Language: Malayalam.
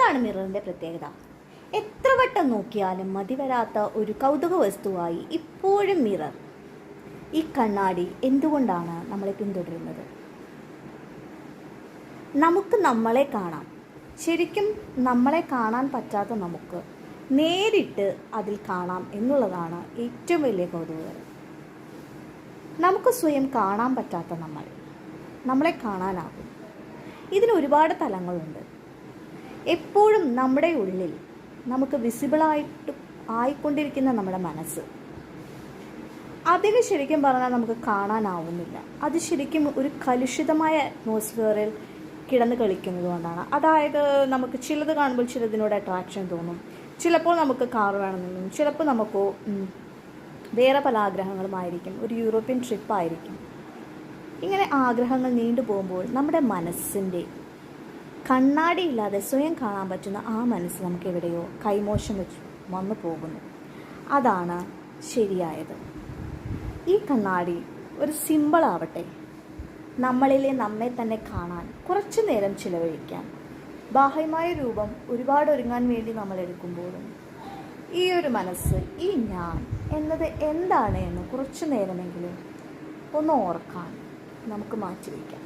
എന്താണ് മിററിൻ്റെ പ്രത്യേകത? എത്ര വട്ടം നോക്കിയാലും മതി വരാത്ത ഒരു കൗതുക വസ്തുവായി ഇപ്പോഴും മിറർ, ഈ കണ്ണാടി എന്തുകൊണ്ടാണ് നമ്മളെ പിന്തുടരുന്നത്? നമുക്ക് നമ്മളെ കാണാം. ശരിക്കും നമ്മളെ കാണാൻ പറ്റാത്ത നമുക്ക് നേരിട്ട് അതിൽ കാണാം എന്നുള്ളതാണ് ഏറ്റവും വലിയ കൗതുകകരം. നമുക്ക് സ്വയം കാണാൻ പറ്റാത്ത നമ്മളെ കാണാനാകും. ഇതിന് ഒരുപാട് തലങ്ങളുണ്ട്. എപ്പോഴും നമ്മുടെ ഉള്ളിൽ നമുക്ക് വിസിബിളായിട്ട് ആയിക്കൊണ്ടിരിക്കുന്ന നമ്മുടെ മനസ്സ്, അതിന് ശരിക്കും പറഞ്ഞാൽ നമുക്ക് കാണാനാവുന്നില്ല. അത് ശരിക്കും ഒരു കലുഷിതമായ അറ്റ്മോസ്ഫിയറിൽ കിടന്ന് കളിക്കുന്നത് കൊണ്ടാണ്. അതായത് നമുക്ക് ചിലത് കാണുമ്പോൾ ചിലതിനോട് അട്രാക്ഷൻ തോന്നും, ചിലപ്പോൾ നമുക്ക് കാർ വേണമെന്ന് തോന്നും, ചിലപ്പോൾ നമുക്ക് വേറെ പല ആഗ്രഹങ്ങളുമായിരിക്കും, ഒരു യൂറോപ്യൻ ട്രിപ്പായിരിക്കും. ഇങ്ങനെ ആഗ്രഹങ്ങൾ നീണ്ടു പോകുമ്പോൾ നമ്മുടെ മനസ്സിൻ്റെ കണ്ണാടിയില്ലാതെ സ്വയം കാണാൻ പറ്റുന്ന ആ മനസ്സ് നമുക്ക് എവിടെയോ കൈമോശം വെച്ച് വന്നു പോകുന്നു. അതാണ് ശരിയായത്. ഈ കണ്ണാടി ഒരു സിമ്പിളാവട്ടെ, നമ്മളിലെ നമ്മെ തന്നെ കാണാൻ കുറച്ചു നേരം ചിലവഴിക്കാൻ. ബാഹ്യമായ രൂപം ഒരുപാട് ഒരുങ്ങാൻ വേണ്ടി നമ്മൾ എടുക്കുമ്പോഴും ഈ ഒരു മനസ്സ്, ഈ ഞാൻ എന്നത് എന്താണ് എന്ന് കുറച്ചു നേരമെങ്കിലും ഒന്ന് ഓർക്കാൻ നമുക്ക് മാറ്റിവെക്കാം.